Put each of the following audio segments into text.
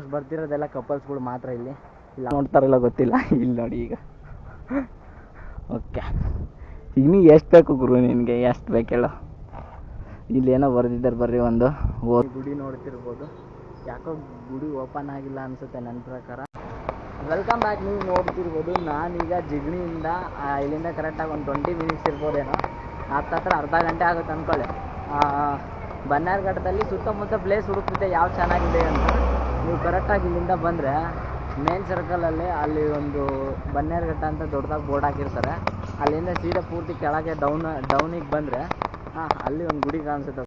Almost ಬರ್ತಿರೋದೆಲ್ಲ ಕಪಲ್ಸ್ಗಳು ಮಾತ್ರ ಇಲ್ಲಿ ಇಲ್ಲ ನೋಡ್ತಾರಲ್ಲ ಗೊತ್ತಿಲ್ಲ. ಇಲ್ಲಿ ನೋಡಿ ಈಗ ಓಕೆ ಇನ್ನೂ ಎಷ್ಟು ಬೇಕು ಗುರು ನಿನಗೆ, ಎಷ್ಟು ಬೇಕು ಹೇಳು. ಇಲ್ಲೇನೋ ಬರೆದಿದ್ದಾರೆ ಬರ್ರಿ, ಒಂದು ಗುಡಿ ನೋಡ್ತಿರ್ಬೋದು. ಯಾಕೋ ಗುಡಿ ಓಪನ್ ಆಗಿಲ್ಲ ಅನಿಸುತ್ತೆ ನನ್ನ ಪ್ರಕಾರ. Welcome back. ನೀವು ನೋಡ್ತಿರ್ಬೋದು ನಾನೀಗ ಜಿಗಣಿಯಿಂದ ಇಲ್ಲಿಂದ ಕರೆಕ್ಟಾಗಿ ಒಂದು 20 ಮಿನಿಟ್ಸ್ ಇರ್ಬೋದೇನೋ, ಹತ್ರ ಅರ್ಧ ಗಂಟೆ ಆಗುತ್ತೆ ಅಂದ್ಕೊಳ್ಳಿ. ಬನ್ನೇರುಘಟ್ಟದಲ್ಲಿ ಸುತ್ತಮುತ್ತ ಪ್ಲೇಸ್ ಹುಡುಕ್ತಿದ್ದೆ ಯಾವ ಚೆನ್ನಾಗಿದೆ ಅಂತ. ನೀವು ಕರೆಕ್ಟಾಗಿ ಇಲ್ಲಿಂದ ಬಂದರೆ ಮೇನ್ ಸರ್ಕಲಲ್ಲಿ ಅಲ್ಲಿ ಒಂದು ಬನ್ನೇರುಘಟ್ಟ ಅಂತ ದೊಡ್ಡದಾಗಿ ಬೋರ್ಡ್ ಹಾಕಿರ್ತಾರೆ. ಅಲ್ಲಿಂದ ಸೀದಾ ಪೂರ್ತಿ ಕೆಳಗೆ ಡೌನಿಗೆ ಬಂದರೆ ಅಲ್ಲಿ ಒಂದು ಗುಡಿ ಕಾಣಿಸುತ್ತೆ.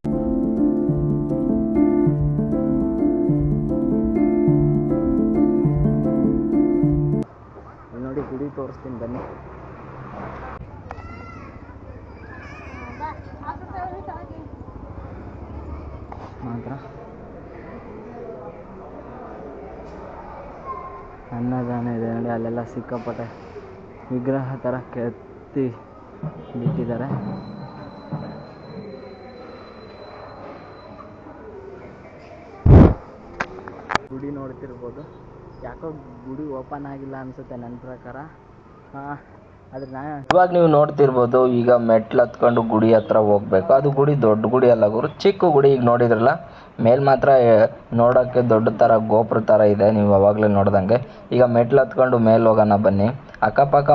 ನೋಡಿ ಗುಡಿ ತೋರಿಸ್ತೀನಿ ಬನ್ನಿ. ಮಾತ್ರ ಅನ್ನದಾನ ಇದೆ ನೋಡಿ, ಅಲ್ಲೆಲ್ಲ ಸಿಕ್ಕಾಪಟ್ಟೆ ವಿಗ್ರಹ ಥರ ಕೆತ್ತಿ ಬಿಟ್ಟಿದ್ದಾರೆ. ಗುಡಿ ನೋಡ್ತಿರ್ಬೋದು. ಯಾಕೋ ಗುಡಿ ಓಪನ್ ಆಗಿಲ್ಲ ಅನಿಸುತ್ತೆ ನನ್ನ ಪ್ರಕಾರ. ಆದರೆ ಇವಾಗ ನೀವು ನೋಡ್ತಿರ್ಬೋದು, ಈಗ ಮೆಟ್ಲು ಹತ್ಕೊಂಡು ಗುಡಿ ಹತ್ರ ಹೋಗ್ಬೇಕು. ಅದು ಗುಡಿ ದೊಡ್ಡ ಗುಡಿ ಅಲ್ಲ ಗುರು, ಚಿಕ್ಕ ಗುಡಿ. ಈಗ ನೋಡಿದ್ರಲ್ಲ ಮೇಲ್ ಮಾತ್ರ ನೋಡೋಕ್ಕೆ ದೊಡ್ಡ ಥರ ಗೋಪುರ ಥರ ಇದೆ, ನೀವು ಅವಾಗಲೇ ನೋಡ್ದಂಗೆ. ಈಗ ಮೆಟ್ಲು ಹತ್ಕೊಂಡು ಮೇಲೆ ಹೋಗೋಣ ಬನ್ನಿ. ಅಕ್ಕಪಕ್ಕ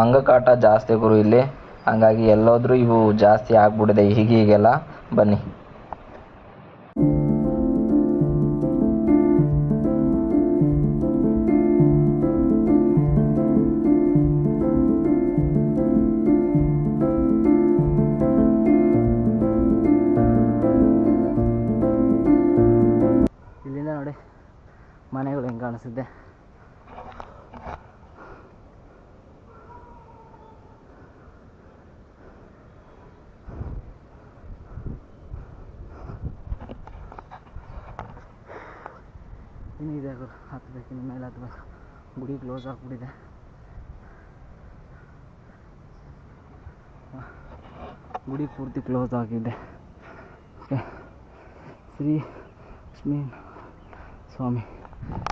ಮಂಗ ಕಾಟ ಜಾಸ್ತಿ ಗುರು ಇಲ್ಲಿ, ಹಂಗಾಗಿ ಎಲ್ಲೋದ್ರೂ ಇವು ಜಾಸ್ತಿ ಆಗ್ಬಿಟ್ಟಿದೆ ಹೀಗೆಲ್ಲ. ಬನ್ನಿ. ಇಲ್ಲಿಂದ ನೋಡಿ ಮನೆಗಳು ಹೆಂಗೆ ಕಾಣಿಸುತ್ತೆ. ಇನ್ನಿದೆ ಗುರು, ಹತ್ತಬೇಕು, ಇನ್ನು ಮೇಲೆ ಹತ್ತಬೇಕು. ಗುಡಿ ಕ್ಲೋಸ್ ಆಗಿಬಿಟ್ಟಿದೆ. ಗುಡಿ ಪೂರ್ತಿ ಕ್ಲೋಸ್ ಆಗಿದೆ. ಶ್ರೀ ಲಕ್ಷ್ಮೀ ಸ್ವಾಮಿ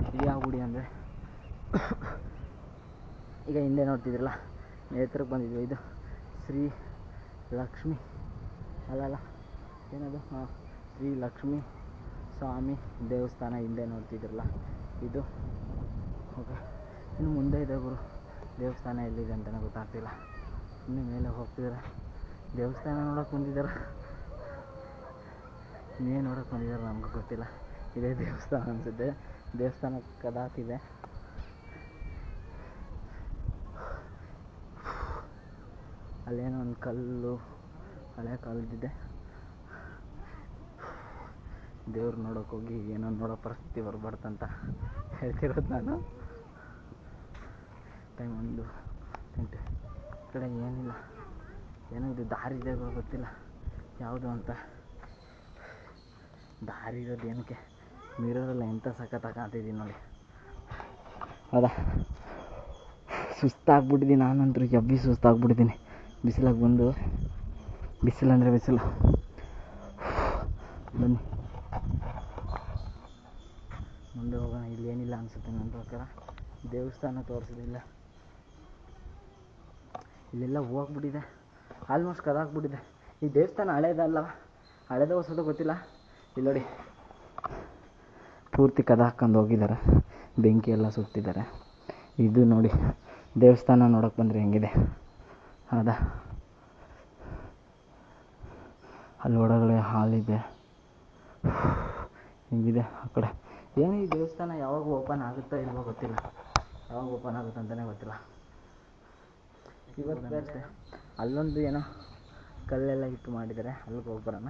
ಇದು ಯಾವ ಗುಡಿ ಅಂದರೆ, ಈಗ ಹಿಂದೆ ನೋಡ್ತಿದ್ರಲ್ಲ ನೇತ್ರಕ್ಕೆ ಬಂದಿದ್ವಿ. ಇದು ಶ್ರೀ ಲಕ್ಷ್ಮಿ ಅಲ್ಲಲ್ಲ ಏನದು, ಶ್ರೀ ಲಕ್ಷ್ಮೀ ಸ್ವಾಮಿ ದೇವಸ್ಥಾನ ಹಿಂದೆ ನೋಡ್ತಿದ್ರಲ್ಲ ಇದು. ಓಕೆ, ಇನ್ನು ಮುಂದೆ ಇದೆ ಗುರು ದೇವಸ್ಥಾನ. ಎಲ್ಲಿದೆ ಅಂತಲೇ ಗೊತ್ತಾಗ್ತಿಲ್ಲ. ಇನ್ನು ಮೇಲೆ ಹೋಗ್ತಿದ್ದಾರೆ. ದೇವಸ್ಥಾನ ನೋಡೋಕೆ ಬಂದಿದ್ದಾರೆ, ಇನ್ನೇನು ನೋಡೋಕೆ ಬಂದಿದ್ದಾರೆ ನಮ್ಗೆ ಗೊತ್ತಿಲ್ಲ. ಇದೇ ದೇವಸ್ಥಾನ ಅನಿಸುತ್ತೆ. ದೇವಸ್ಥಾನ ಕದಾತಿದೆ. ಅಲ್ಲೇನೋ ಒಂದು ಕಲ್ಲು, ಹಳೆ ಕಾಲದಿದೆ. ದೇವ್ರು ನೋಡೋಕೆ ಹೋಗಿ ಏನೋ ನೋಡೋ ಪರಿಸ್ಥಿತಿ ಬರ್ಬಾರ್ದಂತ ಹೇಳ್ತಿರೋದು ನಾನು. ಟೈಮ್ 1 ಗಂಟೆ. ಈ ಕಡೆ ಏನಿಲ್ಲ, ಏನೋ ಇದು ದಾರಿ ಇದೆ ಗೊತ್ತಿಲ್ಲ ಯಾವುದು ಅಂತ. ದಾರಿ ಇರೋದು ಏನಕ್ಕೆ, ಮಿರರೆಲ್ಲ ಎಂಥ ಸಖತ್ತಾಗಿ ಕಾಣ್ತಿದ್ದೀನಿ ನೋಡಿ. ಹೌದಾ, ಸುಸ್ತಾಗ್ಬಿಟ್ಟಿದ್ದೀನಿ ನಾನಂತೂ, ಎಬ್ಬಿ ಸುಸ್ತಾಗ್ಬಿಟ್ಟಿದ್ದೀನಿ. ಬಿಸಿಲಾಗಿ ಬಂದು, ಬಿಸಿಲಂದರೆ ಬಿಸಿಲು. ಬನ್ನಿ ಮುಂದೆ ಹೋಗೋಣ. ಇಲ್ಲಿ ಏನಿಲ್ಲ ಅನಿಸುತ್ತೆ ನನ್ನ ಪ್ರಕಾರ. ದೇವಸ್ಥಾನ ತೋರಿಸೋದಿಲ್ಲ, ಇಲ್ಲೆಲ್ಲ ಹೋಗ್ಬಿಟ್ಟಿದೆ, ಆಲ್ಮೋಸ್ಟ್ ಕದಾಕ್ಬಿಟ್ಟಿದೆ. ಈ ದೇವಸ್ಥಾನ ಹಳೇದಲ್ಲ, ಹಳೇದ ಹೊಸದು ಗೊತ್ತಿಲ್ಲ. ಇಲ್ಲಿ ನೋಡಿ ಪೂರ್ತಿ ಕದ ಹಾಕ್ಕೊಂಡು ಹೋಗಿದ್ದಾರೆ, ಬೆಂಕಿ ಎಲ್ಲ ಸುಟ್ಟಿದ್ದಾರೆ. ಇದು ನೋಡಿ ದೇವಸ್ಥಾನ ನೋಡೋಕೆ ಬಂದರೆ ಹೆಂಗಿದೆ. ಹೌದಾ, ಅಲ್ಲಿ ಒಳಗಡೆ ಹಾಲಿದೆ, ಹಿಂಗಿದೆ. ಆ ಕಡೆ ಏನು ಈ ದೇವಸ್ಥಾನ ಯಾವಾಗ ಓಪನ್ ಆಗುತ್ತೋ ಇಲ್ವೋ ಗೊತ್ತಿಲ್ಲ. ಯಾವಾಗ ಓಪನ್ ಆಗುತ್ತೆ ಅಂತಲೇ ಗೊತ್ತಿಲ್ಲ. ಇವತ್ತು ಅಷ್ಟೇ ಅಲ್ಲೊಂದು ಏನೋ ಕಲ್ಲೆಲ್ಲ ಇಟ್ಟು ಮಾಡಿದ್ದಾರೆ, ಅಲ್ಲಿಗೆ ಹೋಗಿ ಬರೋಣ.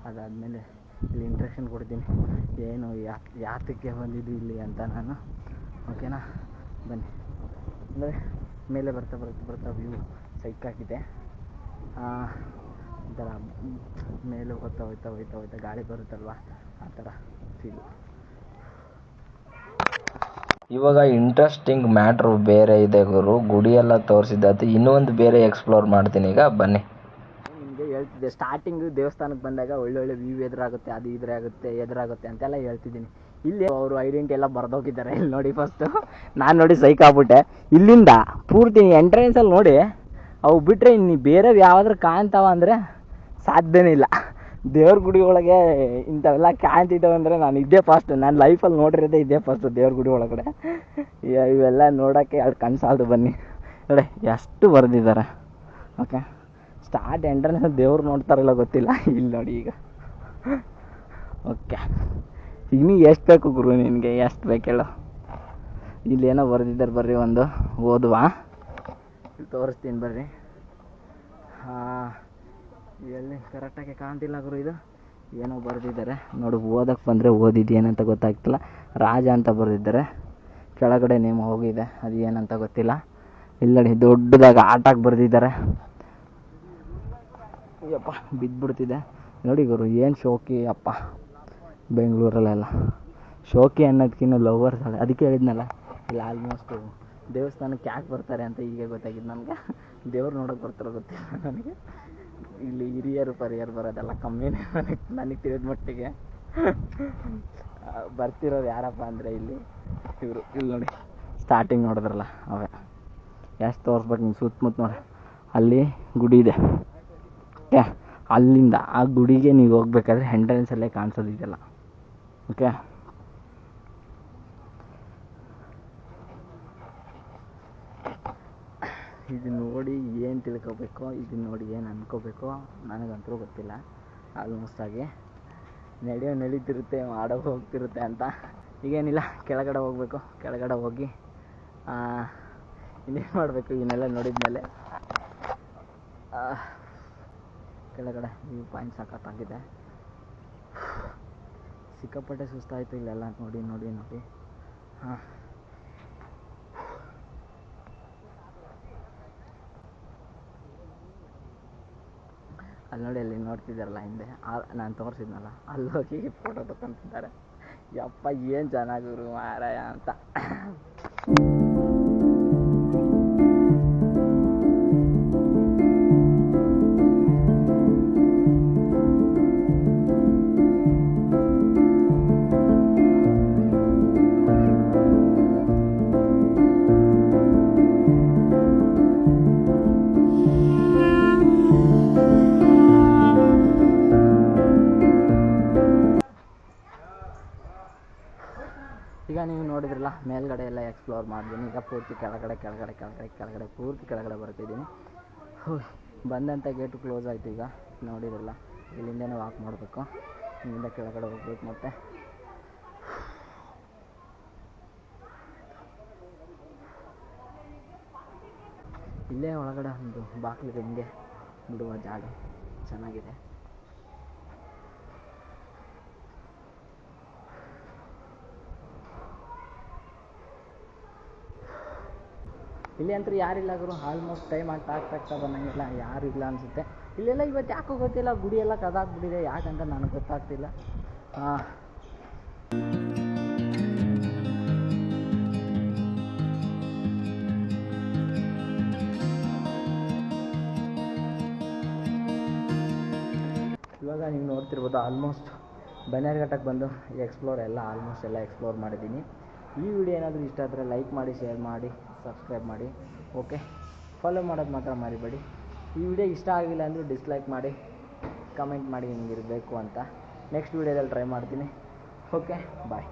ಅದಾದಮೇಲೆ ಇಲ್ಲಿ ಇಂಟ್ರಕ್ಷನ್ ಕೊಡ್ತೀನಿ, ಏನು ಯಾತಕ್ಕೆ ಬಂದಿದ್ದು ಇಲ್ಲಿ ಅಂತ ನಾನು. ಓಕೆನಾ, ಬನ್ನಿ. ಅಂದರೆ ಮೇಲೆ ಬರ್ತಾ ವ್ಯೂ ಸೈಕಾಗಿದೆ. ಒಂಥರ ಮೇಲೆ ಹೋಗ್ತಾ ಗಾಳಿ ಬರುತ್ತಲ್ವ, ಆ ಥರ ಫೀಲ್. ಇವಾಗ ಇಂಟ್ರೆಸ್ಟಿಂಗ್ ಮ್ಯಾಟ್ರು ಬೇರೆ ಇದೆ ಗುರು. ಗುಡಿಯೆಲ್ಲ ತೋರಿಸಿದ್ದಾಯ್ತು, ಇನ್ನೊಂದು ಬೇರೆ ಎಕ್ಸ್ಪ್ಲೋರ್ ಮಾಡ್ತೀನಿ ಈಗ. ಬನ್ನಿ. ನಿಮಗೆ ಹೇಳ್ತಿದ್ದೆ ಸ್ಟಾರ್ಟಿಂಗು ದೇವಸ್ಥಾನಕ್ಕೆ ಬಂದಾಗ ಒಳ್ಳೊಳ್ಳೆ ವ್ಯೂ ಎದುರಾಗುತ್ತೆ, ಅದು ಎದುರಾಗುತ್ತೆ ಅಂತೆಲ್ಲ ಹೇಳ್ತಿದ್ದೀನಿ. ಇಲ್ಲಿ ಅವರು ಐಡೆಂಟಿ ಎಲ್ಲ ಬರ್ದೋಗಿದ್ದಾರೆ. ಇಲ್ಲಿ ನೋಡಿ ಫಸ್ಟು ನಾನು ನೋಡಿ ಸೈಕ್ ಆಗ್ಬಿಟ್ಟೆ. ಇಲ್ಲಿಂದ ಪೂರ್ತಿ ಎಂಟ್ರೆನ್ಸಲ್ಲಿ ನೋಡಿ ಅವು ಬಿಟ್ಟರೆ ಇನ್ನು ಬೇರೆ ಯಾವ್ದಾರು ಕಾಣ್ತಾವ ಅಂದರೆ ಸಾಧ್ಯನೇ ಇಲ್ಲ. ದೇವ್ರ ಗುಡಿ ಒಳಗೆ ಇಂಥವೆಲ್ಲ ಕಾಣ್ತಿದ್ದಾವೆ ಅಂದರೆ ನಾನು ಇದೇ ಫಸ್ಟ್, ನಾನು ಲೈಫಲ್ಲಿ ನೋಡಿರೋದೇ ಇದೇ ಫಸ್ಟು ದೇವ್ರ ಗುಡಿ ಒಳಗಡೆ. ಇವೆಲ್ಲ ನೋಡೋಕ್ಕೆ ಎರಡು ಕನ್ಸಾಲ್ದು ಬನ್ನಿ ನೋಡಿ ಎಷ್ಟು ಬರೆದಿದ್ದಾರೆ. ಓಕೆ, ಸ್ಟಾರ್ಟ್ ಎಂಟ್ರೆನ್ಸ್ ದೇವ್ರು ನೋಡ್ತಾರಲ್ಲ ಗೊತ್ತಿಲ್ಲ. ಇಲ್ಲಿ ನೋಡಿ ಈಗ. ಓಕೆ, ಇನ್ನೂ ಎಷ್ಟು ಬೇಕು ಗುರು ನಿನಗೆ, ಎಷ್ಟು ಬೇಕು ಹೇಳು. ಇಲ್ಲೇನೋ ಬರೆದಿದ್ದಾರೆ ಬರ್ರಿ, ಒಂದು ಓದುವ ಇಲ್ಲಿ ತೋರಿಸ್ತೀನಿ ಬರ್ರಿ. ಹಾಂ, ಎಲ್ಲಿ ಕರೆಕ್ಟಾಗಿ ಕಾಣ್ತಿಲ್ಲ ಗುರು. ಇದು ಏನೋ ಬರೆದಿದ್ದಾರೆ ನೋಡಿ, ಓದಕ್ಕೆ ಬಂದರೆ ಓದಿದ್ದೇನಂತ ಗೊತ್ತಾಗ್ತಿಲ್ಲ. ರಾಜ ಅಂತ ಬರೆದಿದ್ದಾರೆ, ಕೆಳಗಡೆ ನೇಮ್ ಹೋಗಿದೆ, ಅದು ಏನಂತ ಗೊತ್ತಿಲ್ಲ. ಇಲ್ಲಿ ನೋಡಿ ದೊಡ್ಡದಾಗಿ ಆಟಕ್ಕೆ ಬರೆದಿದ್ದಾರೆ. ಯಪ್ಪ ಬಿದ್ದುಬಿಡ್ತಿದೆ ನೋಡಿ ಗುರು. ಏನು ಶೋಕಿ ಅಪ್ಪ, ಬೆಂಗಳೂರಲ್ಲೆಲ್ಲ ಶೋಕಿ ಅನ್ನೋದಕ್ಕಿಂತ ಲವರ್ಸ್ ಅಲ್ಲ. ಅದಕ್ಕೆ ಹೇಳಿದ್ನಲ್ಲ, ಇಲ್ಲಿ ಆಲ್ಮೋಸ್ಟು ದೇವಸ್ಥಾನಕ್ಕೆ ಯಾಕೆ ಬರ್ತಾರೆ ಅಂತ ಈಗ ಗೊತ್ತಾಗಿದ್ದು ನನಗೆ. ದೇವ್ರು ನೋಡೋಕೆ ಬರ್ತಾರೋ ಗೊತ್ತಿಲ್ಲ ನನಗೆ. ಇಲ್ಲಿ ಹಿರಿಯರು ಪರಿಯರು ಬರೋದೆಲ್ಲ ಕಮ್ಮಿನೇ ನನಗೆ ತಿಳಿದ ಮಟ್ಟಿಗೆ. ಬರ್ತಿರೋರು ಯಾರಪ್ಪ ಅಂದರೆ ಇಲ್ಲಿ ಇವರು. ಇಲ್ಲಿ ನೋಡಿ ಸ್ಟಾರ್ಟಿಂಗ್ ನೋಡಿದ್ರಲ್ಲ ಅವೇ. ಎಷ್ಟು ತೋರಿಸ್ಬೇಕು ನಿಮ್ಗೆ ಸುತ್ತಮುತ್ತ ನೋಡಿ. ಅಲ್ಲಿ ಗುಡಿ ಇದೆ. ಓಕೆ, ಅಲ್ಲಿಂದ ಆ ಗುಡಿಗೆ ನೀವು ಹೋಗ್ಬೇಕಾದ್ರೆ ಎಂಟ್ರೆನ್ಸಲ್ಲೇ ಕಾಣಿಸೋದಿದೆಯಲ್ಲ. ಓಕೆ, ಇದು ನೋಡಿ ಏನು ತಿಳ್ಕೊಬೇಕೋ, ಇದನ್ನ ನೋಡಿ ಏನು ಅಂದ್ಕೋಬೇಕೋ ನನಗಂತೂ ಗೊತ್ತಿಲ್ಲ. ಆಲ್ಮೋಸ್ಟ್ ಆಗಿ ನಡೀತಿರುತ್ತೆ, ಮಾಡೋಕೆ ಹೋಗ್ತಿರುತ್ತೆ ಅಂತ. ಈಗೇನಿಲ್ಲ, ಕೆಳಗಡೆ ಹೋಗಬೇಕು. ಕೆಳಗಡೆ ಹೋಗಿ ಇನ್ನೇನು ಮಾಡಬೇಕು, ಇವನ್ನೆಲ್ಲ ನೋಡಿದ್ಮೇಲೆ ಕೆಳಗಡೆ ವ್ಯೂ ಪಾಯಿಂಟ್ ಸಖತ್ತಾಗಿದೆ. ಸಿಕ್ಕಾಪಟ್ಟೆ ಸುಸ್ತಾಯಿತು ಇಲ್ಲೆಲ್ಲ ನೋಡಿ ನೋಡಿ ನೋಡಿ. ಹಾಂ, ಅಲ್ಲಿ ನೋಡಿ, ಅಲ್ಲಿ ನೋಡ್ತಿದ್ದಾರಲ್ಲ ಹಿಂದೆ, ನಾನು ತೋರಿಸಿದ್ನಲ್ಲ, ಅಲ್ಲಿ ಹೋಗಿ ಫೋಟೋ ತಗೊಂತಿದ್ದಾರೆ. ಯಪ್ಪ ಏನು ಚೆನ್ನಾಗಿರು ಮಾರಾಯ ಅಂತ. ಈಗ ನೀವು ನೋಡಿದ್ರಲ್ಲ, ಮೇಲ್ಗಡೆ ಎಲ್ಲ ಎಕ್ಸ್ಪ್ಲೋರ್ ಮಾಡಿದ್ದೀನಿ. ಈಗ ಪೂರ್ತಿ ಕೆಳಗಡೆ ಪೂರ್ತಿ ಕೆಳಗಡೆ ಬರ್ತಿದ್ದೀನಿ. ಬಂದಂಥ ಗೇಟು ಕ್ಲೋಸ್ ಆಯಿತು. ಈಗ ನೋಡಿದ್ರಲ್ಲ, ಇಲ್ಲಿಂದನೇ ವಾಕ್ ಮಾಡಬೇಕು, ಇಲ್ಲಿಂದ ಕೆಳಗಡೆ ಹೋಗ್ಬೇಕು. ಮತ್ತು ಇಲ್ಲೇ ಒಳಗಡೆ ಒಂದು ಬಾಗಿಲಿಗೆ ಹಿಂಗೆ ಬಿಡುವ ಜಾಗ ಚೆನ್ನಾಗಿದೆ. ಇಲ್ಲಿ ಅಂತೂ ಯಾರಿಲ್ಲ ಗುರು. ಆಲ್ಮೋಸ್ಟ್ ಟೈಮ್ ಆಗ್ತಾ ಬಂದಂಗೆಲ್ಲ ಯಾರು ಇಲ್ಲ ಅನಿಸುತ್ತೆ. ಇಲ್ಲೆಲ್ಲ ಇವತ್ತು ಯಾಕೋ ಗೊತ್ತಿಲ್ಲ, ಗುಡಿ ಎಲ್ಲ ಕದಾಕ್ಬಿಟ್ಟಿದೆ. ಯಾಕಂತ ನನಗೆ ಗೊತ್ತಾಗ್ತಿಲ್ಲ. ಇವಾಗ ನೀವು ನೋಡ್ತಿರ್ಬೋದು, ಆಲ್ಮೋಸ್ಟ್ ಬನ್ನೇರುಘಟ್ಟಕ್ಕೆ ಬಂದು ಆಲ್ಮೋಸ್ಟ್ ಎಲ್ಲ ಎಕ್ಸ್ಪ್ಲೋರ್ ಮಾಡಿದ್ದೀನಿ. ಈ ವಿಡಿಯೋ ಏನಾದರೂ ಇಷ್ಟ ಆದರೆ ಲೈಕ್ ಮಾಡಿ, ಶೇರ್ ಮಾಡಿ, ಸಬ್ಸ್ಕ್ರೈಬ್ ಮಾಡಿ. ಓಕೆ, ಫಾಲೋ ಮಾಡೋದು ಮಾತ್ರ ಮರಿಬೇಡಿ. ಈ ವಿಡಿಯೋ ಇಷ್ಟ ಆಗಿಲ್ಲ ಅಂದರೆ ಡಿಸ್ಲೈಕ್ ಮಾಡಿ, ಕಮೆಂಟ್ ಮಾಡಿ ಹಿಂಗಿರಬೇಕು ಅಂತ. ನೆಕ್ಸ್ಟ್ ವಿಡಿಯೋದಲ್ಲಿ ಟ್ರೈ ಮಾಡ್ತೀನಿ. ಓಕೆ, ಬಾಯ್.